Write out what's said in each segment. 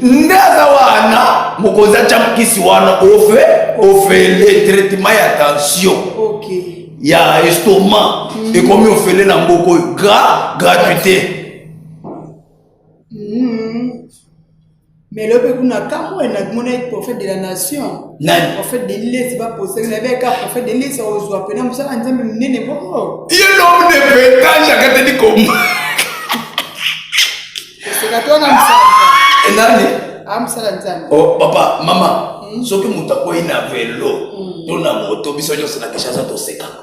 Ndaza wana mokoza chamkisi wana ofe le traitement ya tension. OK. Ya estomac et comme on fait les namboko gratuité. Mais le peuple n'a qu'à moi et prophète de la nation. Prophète de l'île, c'est pas possible. Il y avait qu'un prophète de l'île, ça vous appelle. Nous sommes en train de mener beaucoup. Il y a l'homme de pétage, j'ai dit comment. C'est que toi, on a oh, papa, maman, ce que nous avons fait un vélo, nous avons moto, nous avons fait quelque chose de séquent.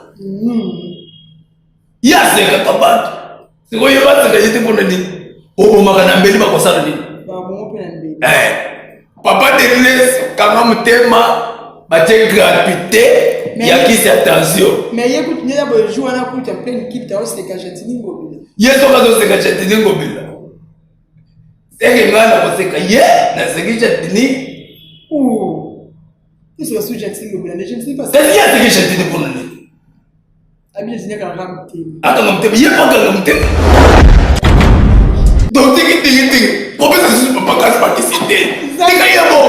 Il y a ce papa. C'est quoi, il y a pas de ce que dit. Oh, maman, on a bien dit quoi ça dit. Papa te laisse quand même thème, bâtir gratuité, il y a qui cette attention. Mais il y a beaucoup de gens qui ont joué plein d'équipes, tu as aussi des cachetines mobiles. Il y a des cachetines mobiles. C'est que moi, je sais que hier, dans ce que j'ai dit, ouh, tu sais ce que j'ai dit, je ne sais pas. C'est ce que j'ai dit pour nous. Ah bien, je n'ai qu'un ramté. Attends, il n'y a pas de ramté. Donc, tu pourquoi ça ne peut pas participer? C'est qu'il y a bon.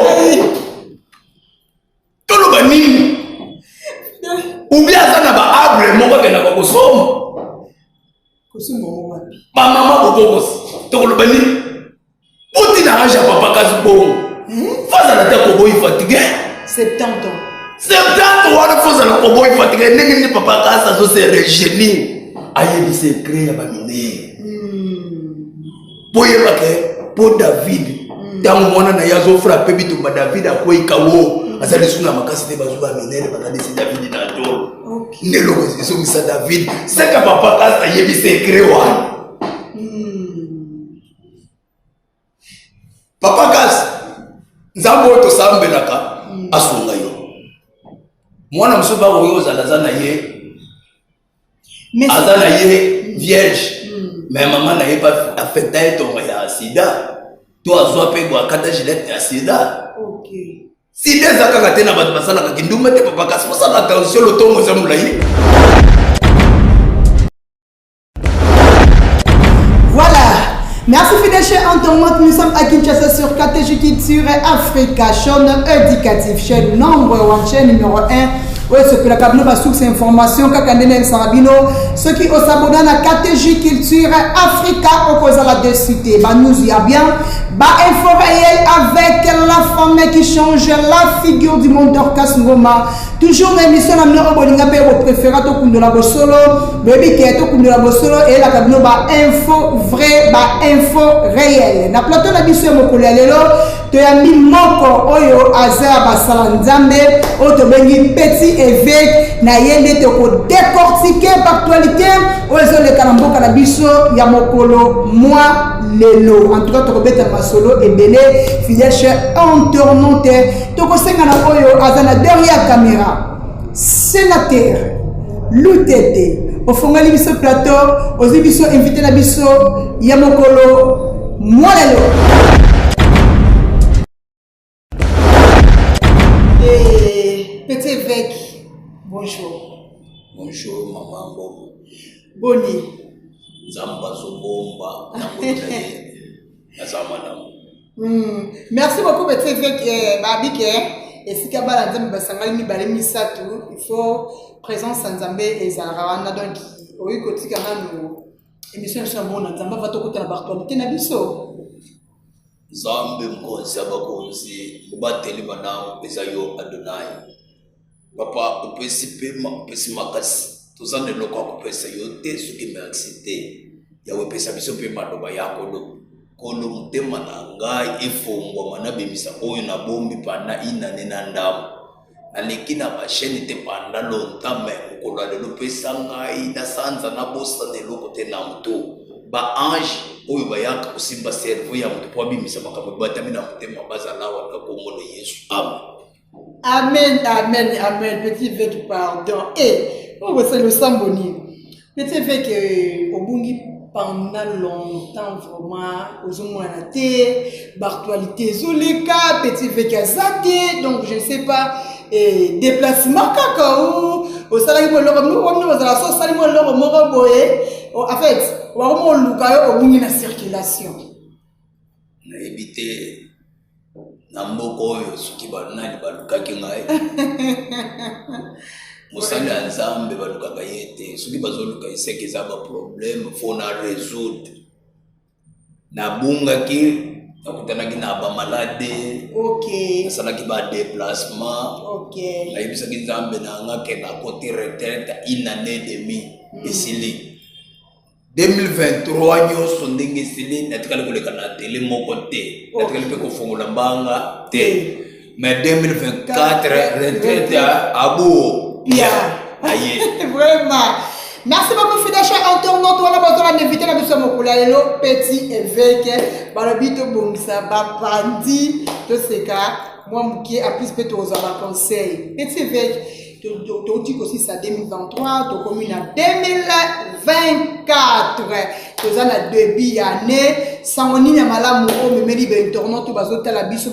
Tout le monde. Ou bien ça n'a pas arbre, mon papa n'a pas consommé. Ma maman, tout le monde. Où tu n'arranges pas papa bon. Face à la tête au boy fatigué. 70 ans. 70 ans, face à la tête au boy fatigué. N'est-ce pas papa ça se régénie. Aïe, il s'est créé à Bamine. Pour y aller, pour David. Dans le monde, il y a un frappé bitou David à quoi il kawo. Azali suna makasi te bazuba menene bakadi c'est David na do. Ne lo ko ça David. C'est que papa kasa yebi s'est créé wa. Papa Gas, nzambo to sambelaka asunga yo. Mwana msuba oyo zalazana ye. Azana ye vierge. Mais maman n'a pas affecté ton ya sida. Toi azwa pe kwa kata gilette ya sida. OK. Sida zakaka tena batu basala ka kinduma te Papa Gas pour ça la tension le tongo za mulayi. Merci fidèles chers internautes, nous sommes à Kinshasa sur KTG Culture Africa, chaîne éducative, chaîne number 1, chaîne numéro 1. Oui, ce que la cabine va source information, kakandene sarabino, ceux qui ont s'abonné à KTG Culture Africa, au cause de la décité, bah nous y a bien, bah info réel avec la femme qui change la figure du monde d'Orcas Ngoma. Toujours l'émission à nous bolinga pe vos préférés to kundula bosolo, baby ke to kundula bosolo et la cabine bah info vrai, bah info réel. Na plateau la biso mokolo lelo, to ya mi moko oyo azar basala nzambe, o to bengi petit évêque na yende te ko décortiquer par actualité, o zo le kalamboka na biso ya mokolo moi lelo. En tout cas to ko beta masolo et belé fidèle cher internaute, to ko senga na oyo azana derrière caméra. Sénateur Loutete au fond de ce plateau aux émissions invité na biso Yamokolo Mwalelo et petit évêque bonjour. Bonjour maman Bobo. Boni Zamba Zobomba merci beaucoup petit évêque Babike. Et si Kabbalah Nzambe basangali mibale misatu, il faut présence Nzambe et Zarawana donc oyi kotika nanu émission sur bon Nzambe va to kota na actualité na biso. Nzambe mkonzi abakonzi mubateli bana pesayo Adonai. Papa upesi pema upesi makasi. Tuzane loko akupesa yote suki merci yawe pesa biso pe madoba yako do. Kolo mutema na ngai ifungwa manabe misa oyo na bombi pana ina nena ndamu alekina masheni te panda lontame mukolo lelo pesa ngai na sanza na bosa de loko te na mtu ba ange oyo bayaka kusimba servo ya mtu po bimisa makambo batami na mutema bazala wa na komolo Yesu amen amen amen petit évêque pardon et on va se le samboni petit évêque obungi pendant longtemps vraiment aux humanité d'actualité zoleka petit vekazate donc je ne sais pas et déplacement kakao au salari mo loro nous on nous la sauce salari mo loro moko boye en fait on luka yo obungi na circulation na ebite na mboko oyo soki banani balukaki ngai mosali ya nzambe balukaka ye te soki bazoluka eseke eza baproblème fo na résoudre nabungaki nakutanaki na bamalade nasalaki badéplacement nayebisaki nzambe nanga ke nakoti retraite une année demi esili 2023 nyonso ndenge esili natikali koleka na tele moko te natikali mpe kofongola mbanga te mais 2024 retraite abo aye vraiment. Merci beaucoup, fidèles chers internautes. On a besoin d'inviter la mission Mokulalo, petit évêque, Balabito Bongsa, Bapandi, tout ce cas, moi, qui a plus peut aux conseil. Petit évêque, tu dis aussi ça 2023, tu commune à 2024. Tu as la début année, sans on y a malade, mais les internautes, tu vas au la biso,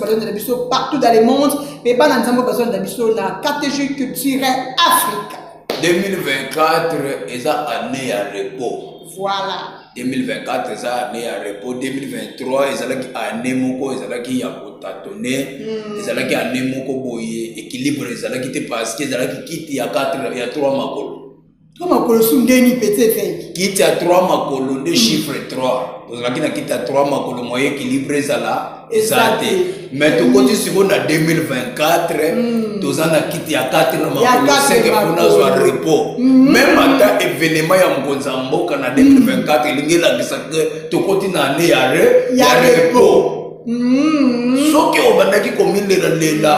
partout dans le monde, mais pas dans le besoin de la biso, la catégorie culturelle Afrique. 2024 est année à repos. Voilà. 2024 est année à repos. 2023 est année moko est année à potatonner. Est année moko boye équilibre est année qui te passe qui est quitte il y a 4 il y a 3 makolo. 3 makolo sont deni petit fait. Quitte à 3 makolo de chiffre 3. Parce que quitte à 3 makolo moyen équilibre est là. Exact. Mais tu continues sur 2024, tu as quitté à 4 makolo, c'est que pour nous avoir repos. Même à événement ya mkonzambo kana 2024, il y a tu continues à année à repos. Ce qui on va dire comme il est là,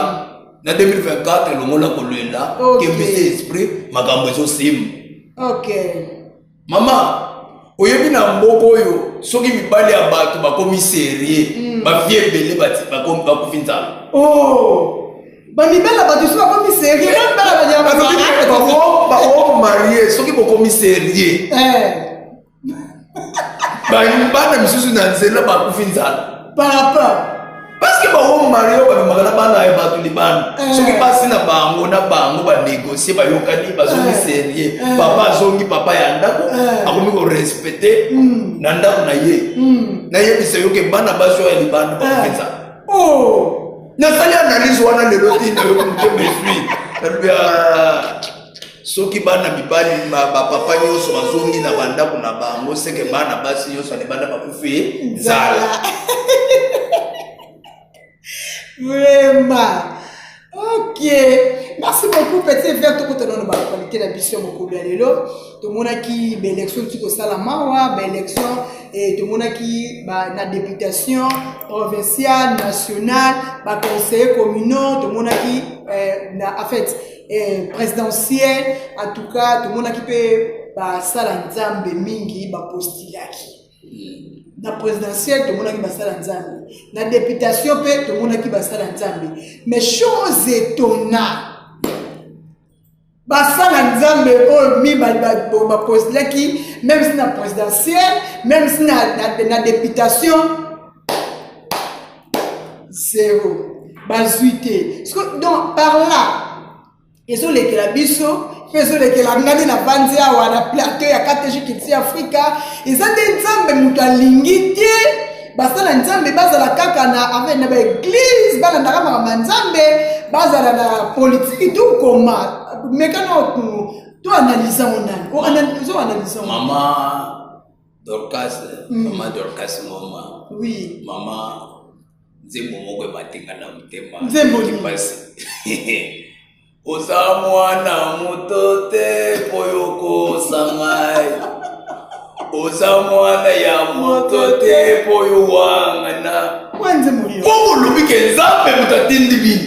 na 2024 le monde a connu là, que mes esprit makambo zo sim. OK. Maman oyebi na mboko oyo soki mibali ya bato bakomi serie bafie ebele bakomi bakufinzala bamibali ya bato soki bakomi serie baomarie soki bokomi serie bana misusu na nzela bakufinzala par rapport parce que baomarie oyo babimaka na bana ya bato libana soki basi na bango banégocie bayokani bazongi serie papa azongi papa ya ndako akomi korespecte na ndako na ye nayebisa yoke bana basi oyo ya libana bakofinza nasali analyse wana lelo ti nayokomute mesui nalobia soki bana mibali bapapa nyonso bazongi na bandako na bango seke bana basi nyonso ya libanda bakufi nzala. Vraiment. OK. Merci beaucoup, petit verre. Tout le monde va qualité la mission beaucoup bien lelo. Tout le monde qui élection tu ko sala mawa, élection et tout le monde qui na députation provinciale, nationale, conseiller communal, tout le monde qui na en fait présidentielle, en tout cas tout le monde qui peut sala nzambe mingi postulaki. Na présidentielle, tout le monde qui va faire l'ensemble. Na députation, tout le monde qui va faire l'ensemble. Mais chose étonnante, basa l'ensemble, même si na présidentielle, même si na députation, zéro. Basuité. Donc, par là, ils ont les kelabiso. Faisons les kelangani na banzi awa na plateau ya kateji kiti Afrika ezande nzambe mutu alingiti basala nzambe bazala kaka na avec na église bana ndaka ma nzambe bazala na politique tout comment mekano tu analyser on analyser maman Dorcas mama oui maman nzembo moko batenga na mutema nzembo kipasi oza mwana moto te po yokosa ngai oza mwana ya moto te po yowangana po olobi ke nzambe moto atindi bino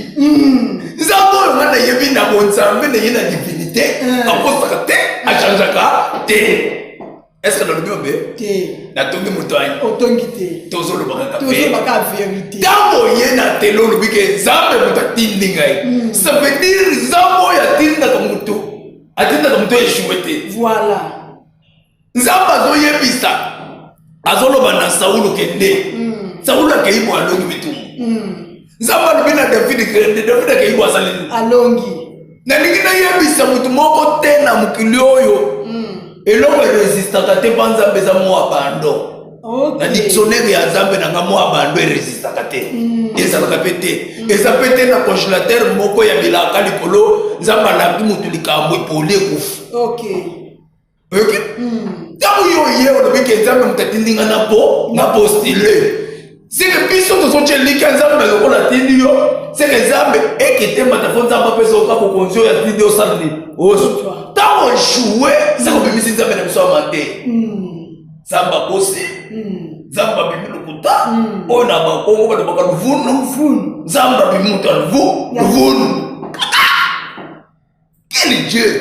nzambe oyo nga nayebi na bonzambe naye na divinité akosaka te achangeaka te. Est-ce que nalobi obe natongi moto ani otongi te tozolobaka vérité ntango ye na tele olobi ke nzambe moto atindi ngai ça veut dire nzambe oyo atindaka moto eshue te. Voilà. Nzambe azoyebisa azoloba na Saulo kende Saulo akei mo alongi bitumu nzambe alobi na David kende David akei mo alongi nalingi nayebisa moto moko te na mokili oyo eloko resistaka te pa nzambe eza mo abando na dictionnaire ya Nzambe na nga mwa bando resistaka te ezalaka pe te eza pe te na congélateur moko ya bilaka likolo Nzambe alaki mutu likambo epoli ekufa ok ntango yo ye olobiki Nzambe mutu atindinga na postile seke biso tozotyelika Nzambe lokola atindi yo seke Nzambe eketembata fo Nzambe apesa oka kokonzi oyo atindi osala nini ntango eshue seke obimisi Nzambe na biso ama te Nzambe akosi Nzambe abimi lokuta oyo na bakongo balobaka luvunu Nzambe abimi mutu ya luvunu quel Dieu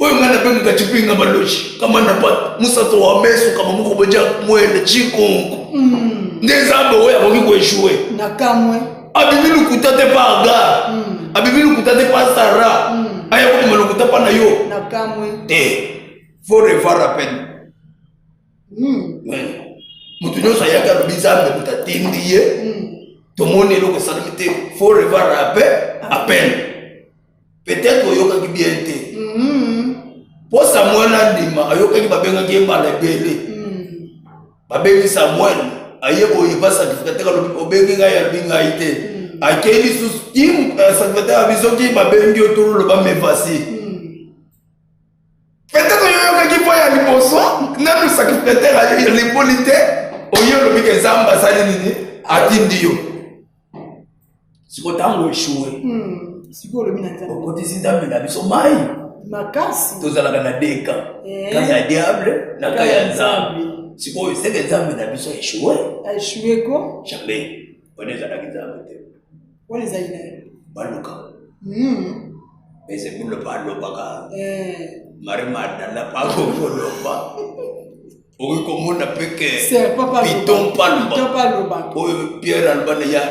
oyo nga nabenga chipinga balochi kama napata musato wa meso kama muko boja mwele chikongo nde Nzambe oyo akoki koeshue nakamwe abimi lokuta te pa Agar abimi lokuta te pa Sara aya kobima lokuta pa na yo nakamwe faut revoir la peine mutu nyonso ayaki alobi Nzambe mutu atindi ye tomoni eloko esalami te faut revoir la peine peut-être oyokaki bien te po Samuel andima ayokaki babengaki ye mbala ebele babengi Samuel aye boye basacrificateur alobi obengi ngai alobi ngai te akei lisusu sacrificateur abisoki babengi yo tololo bamevasi peut-être oyokaki po ya liboso nanu sacrificateur alipoli te oye olobi ke Nzambe asali nini atindi yo siko ntango eshue siko olobi na Nzambe okotisi Nzambe na biso mai makasi tozalaka na deka kasi ya diable na ka ya Nzambe sikoyo seke Nzambe na biso eshue ko jamais wana ezalaki Nzambe te wana ezali na baluka ese bule balobaka Marie Magdala pakokoloba oyo komona peke piton paloba oyo Pierre albana ya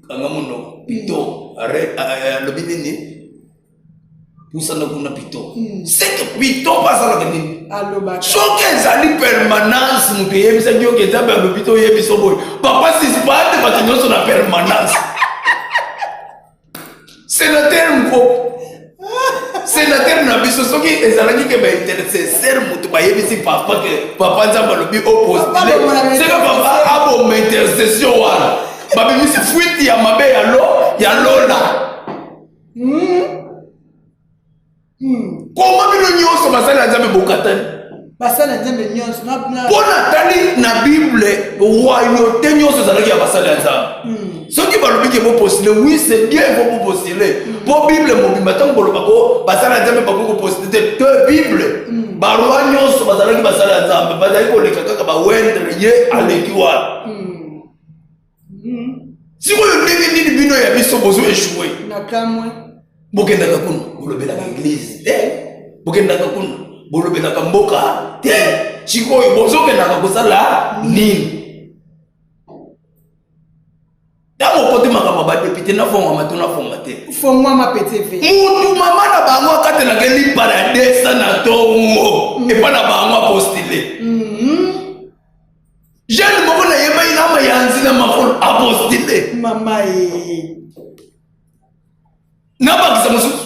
kanga muno piton alobi nini pusana kuna piton c'est que piton pasala kani soki ezali permanence mutu eyebisaki yo ke Nzambe alobi to oyebiso boye papa sispate bato nyonso na permanence sénateur moko sénateur na biso soki ezalaki ke baintercesseur mutu bayebisi papa ke papa Nzambe alobi opostile seke papa aboma intercession wana babimisi fuite ya mabe ya lola koma bino nyonso basali ya Nzambe bokatani basali ya Nzambe nyonso mpo natali na Bible royauté nyonso ezalaki ya basali ya Nzambe soki balobi ke bopostile oui c'est bien po bopostile po Bible mobimba ntango bolobako basali ya Nzambe bakoki kopostile te Bible baroi nyonso bazalaki basali ya Nzambe bazali koleka kaka bawendre ye aleki wana sikoyo ndenge nini bino ya biso bozo eshue nakamwe bokendaka kuna bolobelaka eglise te bokendaka kuna bolobelaka mboka te sikoyo bozokendaka kosala nini ntango okote makambo badepute nafongwama to nafongwa te fongwama pete mutu mama na bango akatelaka liparadesa na tongo epa na bango apostile jeune moko nayeba inama ya nzina makolo apostile mama nabakisa mosusu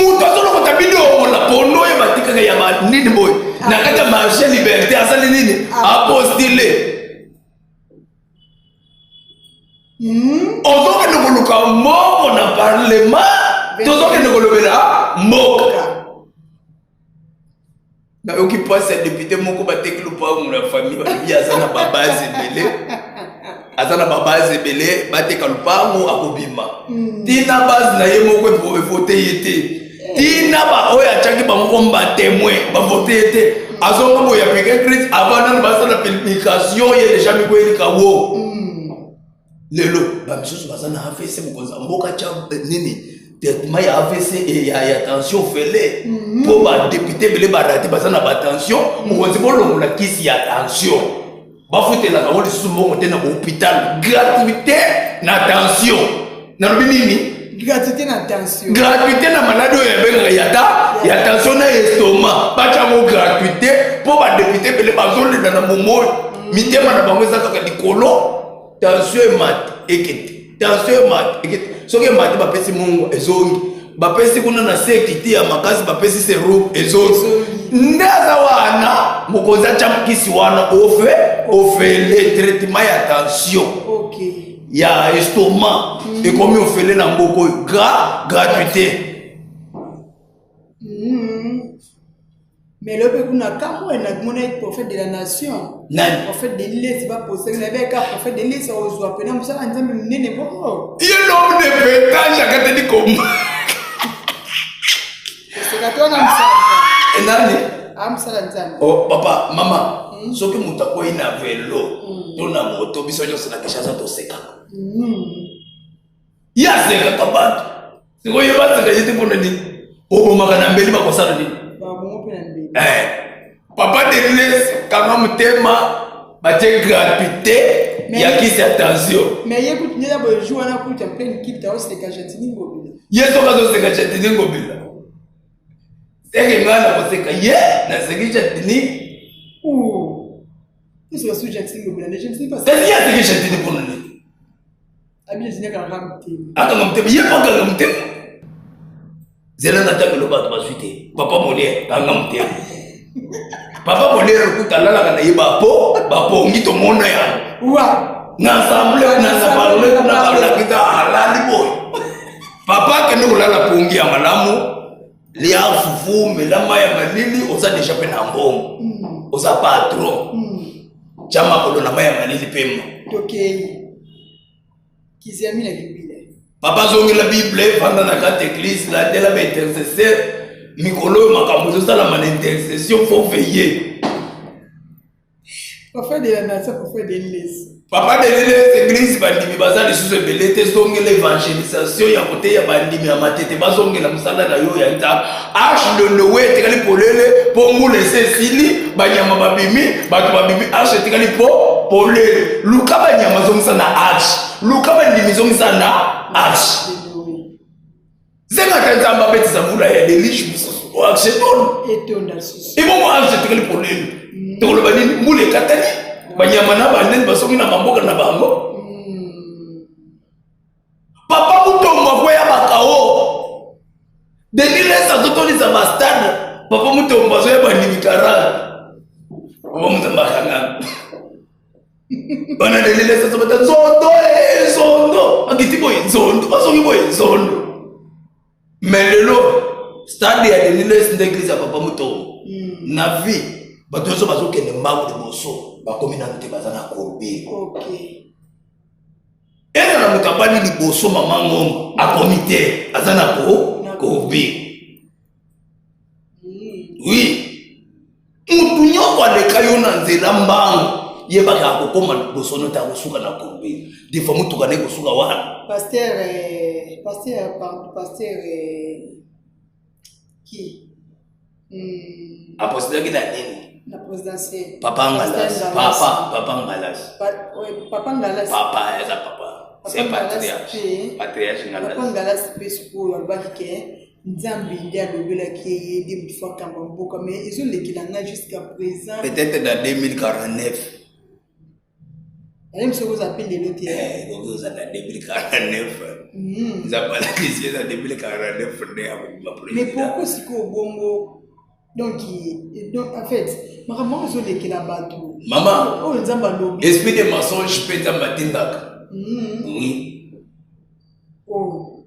mutu azolokota bino na pondo oyo batikaka ya banini boye na kati ya marché liberté asali nini apostile ozokende koluka mboko na parlement tozokende kolobela mboka nayoki mpasi ya député moko bateki lupango na famille balobi aza na babase ebele aza na babase ebele bateka lupango akobima tina base na ye moko evote ye te tina oyo atiaki bamoko batémoin bavote ye te azonga boya peke Christ avant nani basala publication ye deja mikoyelika wo lelo bamisusu baza na AVC mokonzi mboka tia nini traitement ya AVC ya tension fele po badepute ebele barati baza na batension mokonzi bolongola kisi ya tension bafutelaka ngo lisusu mbongo te na bahôpital gratuité na tension nalobi nini gratuité na tension gratuité na maladi oyo ebengaka ya tension na estoma batiango gratuité po badepute ebele bazolenda na momo mitema na bango eza kaka likolo tension emati ekete tension emati ekete soki emati bapesi mungu ezongi bapesi kuna na sekiti ya makasi bapesi serum ezongi nde aza wana mokoza chamkisi wana ofe le traitement ya tension. Ok. Ya estomac et comme on fait na mboko gratuité. Mais le peuple n'a qu'à moi, il est prophète de la nation. Nani? Prophète de l'île, c'est pas possible. Il avait qu'un prophète de l'île, ça ose appeler. On s'est dit, mais n'est pas bon. Il est l'homme de pétage, j'ai dit comment. C'est que toi, on a Et nani? Oh, papa, maman, ce que nous avons eu na vélo, nous avons moto, nous avons na quelque chose de seka. Il y a seka papa. C'est quoi il va se gagner pour nous? Oh, maman, na mbeli ba kosala ni. Papa de l'Église, quand même thème, bâtir gratuité, il y a qui cette attention. Mais écoute, il y a des jours où on a pu faire une équipe, tu as aussi des cachetines mobiles. Il y a des cachetines mobiles. C'est que moi, je sais que na seki chatini. Ouh. Qu'est-ce que c'est chatini mobile? Je ne sais pas. C'est bien ce que chatini pour nous. Abi je dis quand même thème. Attends, il y a pas quand même thème. Zela na taka loba to basuite. Papa Molière, quand même thème. Papa Molière ko talala kana yiba po ngito mona ya. Ouah. Na assemblée na parler na parler kita halali boy. Papa ke no lala pongi ya malamu. Les fufu, mais la maille malili, on a déjà fait un bon. On a pas trop. Chama ko na maille malili pema. Ok. Qui s'est mis la Bible. Papa zongi la Bible, pendant la carte église, la de la intercesseur, mikolo makambo ça la man intercession faut veiller. Prophète de la nation, prophète de l'Église. Papa de l'église bandimi bazali sous belete zongi l'évangélisation ya côté ya bandimi ya matete bazongi la musala na yo ya nta arche de Noé tekali polele po ngule sesili banyama babimi batu babimi arche tekali po polele luka banyama zongisa na arche luka bandimi zongisa na arche zenga tanzamba beti zamula ya delish mususu o arche ton etonda susu ibo mo arche tekali polele tolo banini mule katani banyama na banene basongi na mamboka na bango. Papa mutombo kwa ya bakao. Denile sa totoli za bastard. Papa mutombo zo ya bandimi karanga. Papa mutombo kanga. Bana denile sa tobata zondo. Akiti boy zondo. Basongi boy zondo. Melelo stade ya denile s'église ya papa mutombo. Na vie bato bazo kende mbangu de boso. Bakomi na nte bazana korbi. Ok. Eza na mutabani liboso mama ngomba a comité azana korbi. Oui. Mutu nyoko aleka yo na nzela mbangu yebaka akokoma liboso no ta kosuka na korbi. Defa mutu kane kosuka wana. Pasteur qui? Apostole kina nini? La présidentielle. Papa Ngalas. Papa Ngalas. Papa Ngalas. Papa, eza papa. C'est patriarche. Patriarche Ngalas. Papa Ngalas pe siko albaki ke nzambi ndia lobela ki yedi mfwa kamba mboka mais ils ont l'équivalent jusqu'à présent. Peut-être dans 2049. Même si vous appelez les autres. Donc vous êtes en 2049. Vous appelez ici en 2049. Mais pourquoi c'est qu'au bongo? Donc, en fait, maman, ils ont les bateau. Maman, oh, ils ont lobby. Esprit de mensonge, peut être matindaka. Oui. Oh.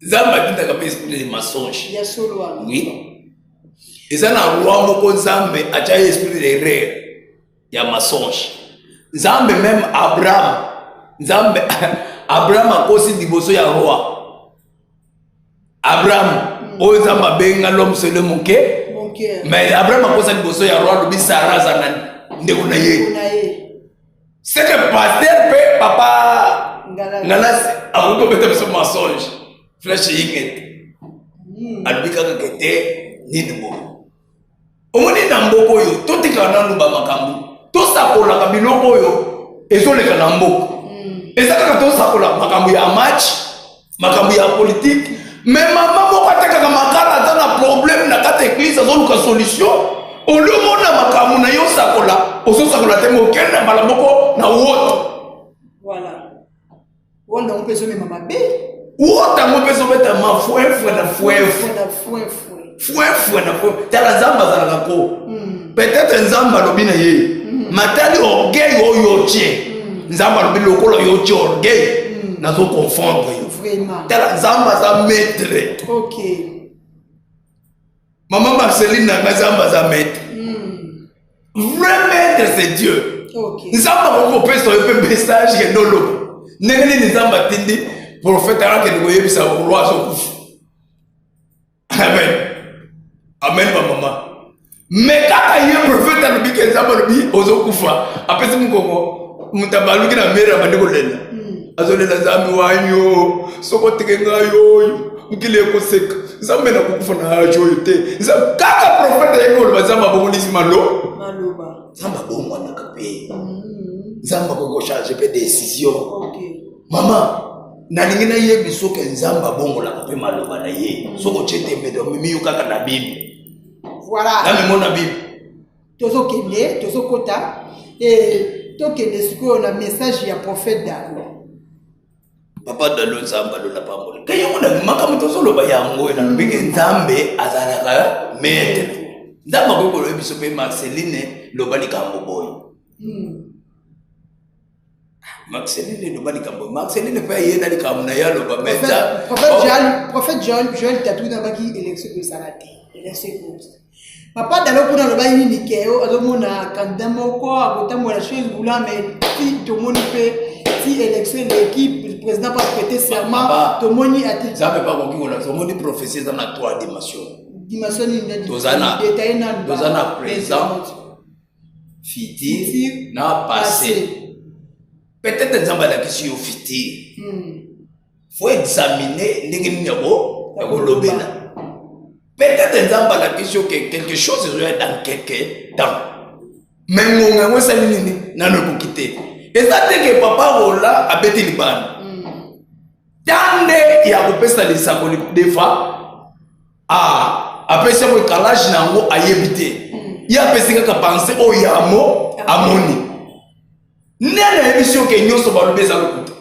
Zamba tindaka pe esprit de mensonge. Il y a solo. Oui. Et ça na roi moko Zambe acha esprit de erreur. Il y a mensonge. Zambe même Abraham. Zambe Abraham a kosi diboso ya roi. Abraham o Zamba benga l'homme selon mon cœur. Mais Abraham a kosi diboso ya roi lobi Sarah zana ndeko na ye. C'est que pasteur pe papa Ngalas a beaucoup peut être mensonge. Flèche yinget. Albika kete nidbo. Omoni na mboko yo totika na luba makambu. To sakola ka biloko yo ezoleka na mboko. Ezaka to sakola makambu ya match, makambu ya politique. Mais maman moko ataka ka makala za problème na kata église azoluka solution. Olomona makambu na yo sakola, oso sakola te mo kenda malamboko na woto. Voilà. Wanda on peut se mettre maman bé. Wota mo peut se mettre ma fouet na fouet. Fouet. Fouet na fouet. Tala zamba za la ko. peut-être nzamba lobi na ye matali orgueil oyo tie nzamba lobi lokolo yo tie orgueil nazo confondre yo vraiment tala nzamba za maître. OK. Maman Marceline na nzamba za maître. Vrai maître c'est Dieu. OK. Nzamba ko pesa yo pe message ke ndolo. Nengeni nzamba tindi prophète ara ke ngoye bisa roi so kufu. Amen. Amen maman. Mais kaka ye prophète alobi ke nzamba lobi ozokufa apesi mukoko mutabaluki na mera bandeko lela azolela nzambi wanyo soko tekenga yoyo mukile ekoseka nzambe na kukufa na ajo te kaka prophète ye koloba nzamba bomolisi maloba nzamba bomwana kape nzamba koko changer pe décision. OK. Mama nalingi na ye biso ke nzamba bongola kape maloba na ye soko chete mbe do mimi kaka na Bible. Voilà. Là, mon avis. Tozo kende, tozo kota. Et to kende siko on a message ya prophète Dalo. Papa Dalo nzamba lo la pamole. Kayo mona makamu tozo lo ba yango na mbike nzambe azalaka maître. Nzamba ko lo biso pe Marceline lo ba likambo boy. Marceline lo ba likambo. Marceline pe yena likambo na ya lo ba meta. Prophète Joel tatou na baki élection de salate. Élection de Papa Dalo kuna lo bayi ni keo azomona candidat moko akotambola chose boula mais si tout le monde fait si élection l'équipe le président pas prêter serment tout le monde a dit ça peut pas qu'on dit tout le monde prophétie dans la trois dimensions ni dozana présent futur na passé peut-être nzamba la question au futur faut examiner ndenge nyabo ya kolobela. Peut-être nzamba la question que quelque chose est dans quelque temps. Mais mon ça nini na no quitter. Et ça te que papa rola a beti libana. Tande ya kopesa les sakoli defa. Après ça mo calage nango ayebité. Ya pesika ka penser o yamo amoni. Nene émission que nyoso balobeza lokuta.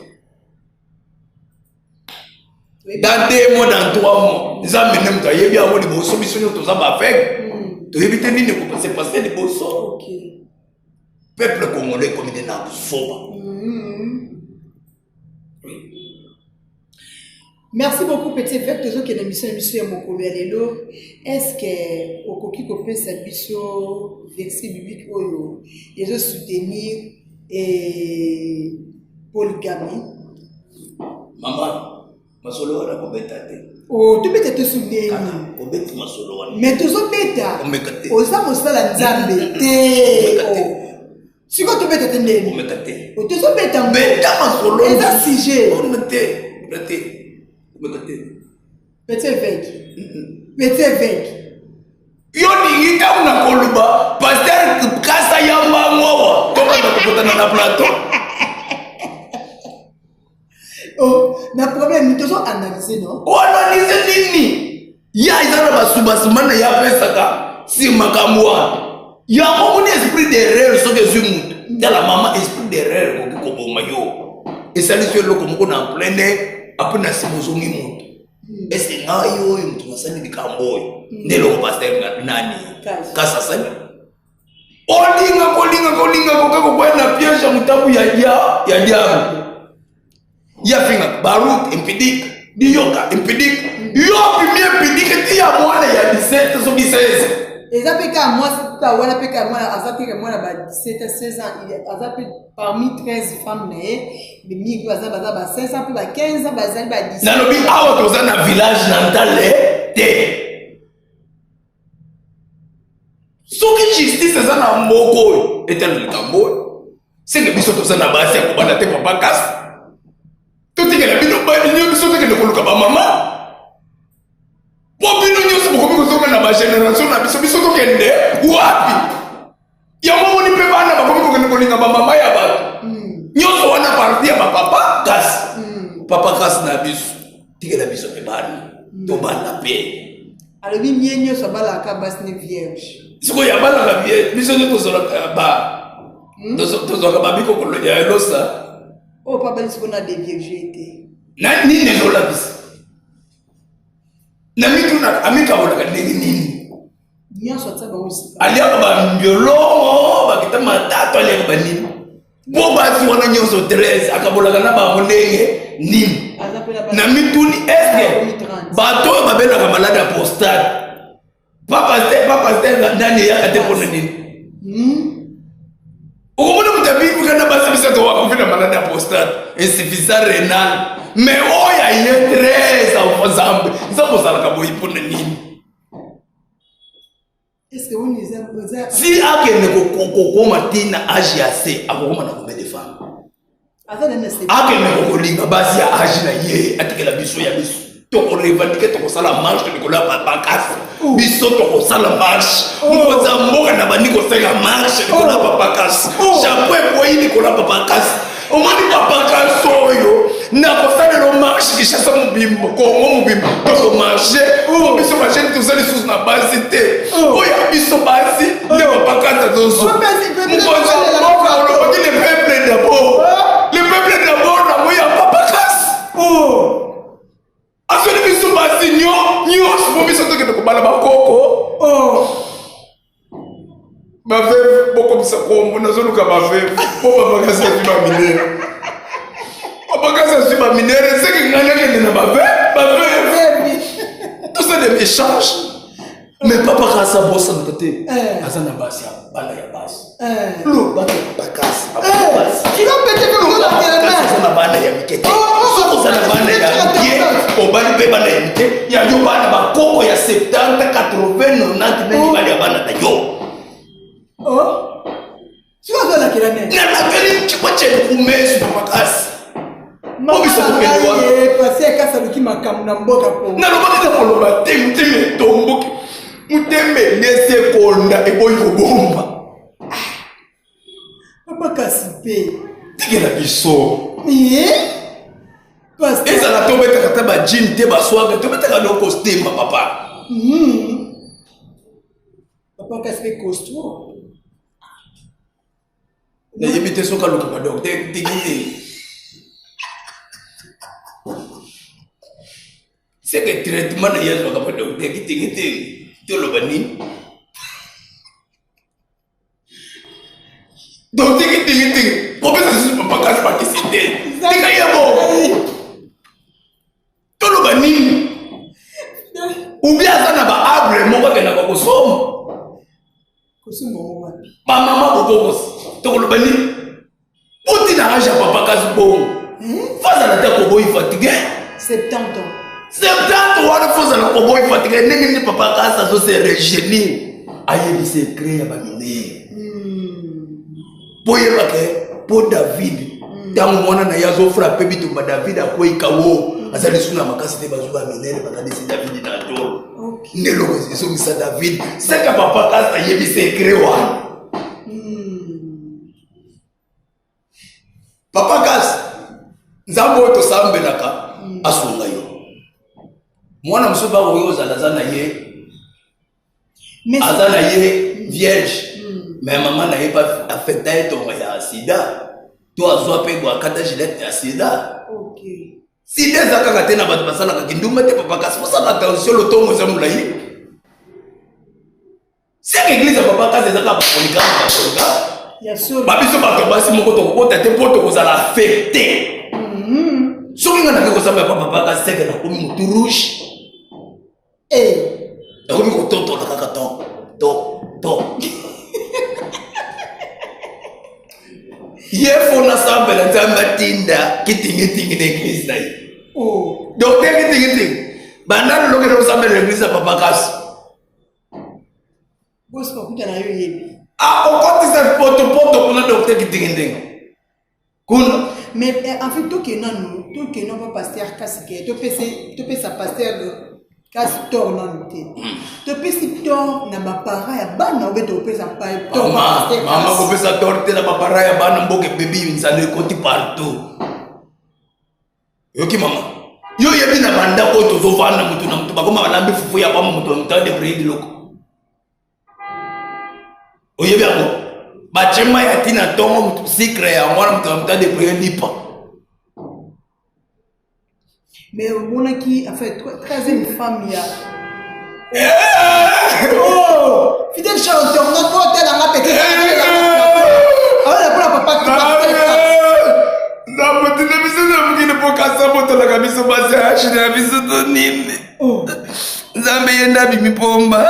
Dans 2 mois, dans 3 mois, les amis n'aiment pas. Il y a bien des bossos, mais sinon, tout ça va faire. Tu évites de dire que c'est passé des bossos. Peuple congolais comme des nains, soba. Merci beaucoup, petit frère. Tous ceux qui ont émission à mon est-ce que au coquille copé sa biso verset biblique oyo ils ont soutenir et polygamie. Maman. Masolo wana kobeta te. Oh, tu beta te souvenir. Kobeta masolo wana. Mais tu so beta. Omekate. Oza mosala nzambe te. Siko tu beta te ndeni. Omekate. Tu so beta. Beta masolo. Eza sujet. Omekate. Omekate. Petit évêque. Petit évêque. Yo ni ita una koluba pasteur kasa yamba ngowa. Koma ndakupotana na plateau. Oh, na problème, nous devons analyser, non? On analyse nini? Ya izana basubasumana ya pesaka si makamwa. Ya mon esprit d'erreur so que zumu. Ya la maman esprit d'erreur ko ko mayo. Et ça lui fait le comme na pleine apuna simozongi mutu. Est-ce ngayo mtu nasani dikamboy. Ndelo pasteur nani? Kasa sani. Olinga ko kwenda piesha mutabu ya diabu. Yafinga Baruch impidik Diyoka impidik Yopi mi impidik ti ya mwana ya 17 so 16. Eza peka moi ta wala peka moi azapeka moi ba 17 16 ans il azape parmi 13 femmes né mais mi azaba ba 500 ba 15 ba zali ba 17. Nalobi awa toza na village nantale te. Soki justice eza na mboko etelo likambo. Senge biso toza na basi ya kobana te papa kasi. Tout est là, bino ba bino biso te ke koluka ba mama. Po bino nyoso ko ko na ba génération na biso biso to kende wapi? Ya mo ni pe bana ba ko ko kolinga ba mama ya ba. Nyoso wana parti ya ba papa gas. Papa gas na biso. Tike na biso pe bana. To bana pe. Alors bi mienyo so bala ka bas ne vierge. Siko ya bana la vierge, biso to zola ba. To zola ba biko ko ya losa. Oh, pas bien, c'est qu'on a des vierges. Ni ne zola bis. Na mitu na amika wala ka nini. aliaka bambiolongo bakita matatu aliaka banini po basi wana nyonso 13 akabolaka na bango ndenge nini na mituni eske bato oyo babelaka malade ya prostate papaster ndani eyaka te mpona nini okomona moto abibika na basi bisato wakufi na malade ya prostate insuffisant rénal mais oyo aye 13 enfant nzambe eza kozalaka boyi mpona nini si akende kokoma te na age ya se akokoma na combien de femmes akende kokolinga basi ya age na ye atikela biso ya biso tokorevandike tokosala marche likolo ya papakasi biso tokosala marche mokonzi ya mboka na bandi kosala marche likolo ya papakasi chapeau ekoyi likolo ya papakasi omoni papakasi oyo nakosalela marche kishasa mobimba kongo mobimba tokomarche po biso bajene toza lisusu na basi te oyo biso basi nde papakasi azozo mokonzi ya mboka olobaki le peuple d'abord na moyi ya papakasi asoli biso basi nyonso po biso tokende kobala bakoko baveve bokomisa kombo nazoluka baveve po babakasi azwi baminere babakasi azwi baminere seki ngani akende na baveve tosa de échange mais papa kasa bosanaka te aza na basi ya bana ya basi lo bato ya bakasi aza na bana ya mike te soki oza na bana ya mike obali mpe bana ya mike yayo bana bakoko ya 70 80 90 nani bali ya bana na yo nalakeli chikwa chenu kumesu na makasi nalobaki na koloba te muteme etomboki muteme lese konda eboyi kobomba tikela biso ezala tobetaka ta bajine te baswaga tobetaka lokostemba papa nayebi te soki alukaka docteur tingite seke traitement na ye azwaka pa docteur kitingite toloba nini docteur kitingite popesa susu papakasi bakisi te tika ye bo toloba nini ubi aza na baarbre moko akendaka kosoma bamama bobokosi tokoloba nini otina age ya papakasi bongo fazala te koboyi fatigue 70 ans wana fozala koboyi fatigue ndenge nini papakasi azose regenir ayebi sekret ya baminere po yebake po david ntango mwana na ye azofrape bitumba david akweyika wo aza lisusu na makasi te bazwi baminere bazalisi david na tolo nde loko ezomisa david seka papakasi ayebi sekret wana papakasi nzambe oyo tosambelaka asunga yo mwana mosusu bakoki ozala aza na ye vierge mais mama na ye afekta ye tongo ya sida to azwa mpe akata gilete ya sida sida eza kaka te na bato basalaka kindumba te papakasi posala attention lotongo eza molai seke eglize ya papakasi eza kaka bapoligame babiso bato basi moko tokokota te mpo tokozala affecte soki nga nake kosamba ya papakasi seke nakomi motu rouge nakomi kototola kaka to ye fo nasambela nzambe atinda kitingitingi na eglise na ye donc te kitingitingi bandani lokende kosambela eglise ya papakasi okotisa potopoto kuna docteur kitingitingi kuna mais en fait tokena pa pasteur kasi ke topesa pasteur kasi tor nanu te topesi tor na bapara ya bana obe topesa mama kopesa tor te na bapara ya bana mboka bebi nzalo ekoti partout yoki mama yo yebi na bandako oyo tozovanda motu na motu bakoma balambi fufu ya bama motu na motu adebreye biloko oyebi yango bacema ya tina ntongo motu sikre yango wana motu na motu adebreye lipa mais on a qui en fait troisième femme il y a Fidèle cher internaute, pour tel en petit. Alors, pour papa, na mutile biso mukine pokasa moto la kabiso basi ashira biso to nini. Nzambe yenda bimipomba.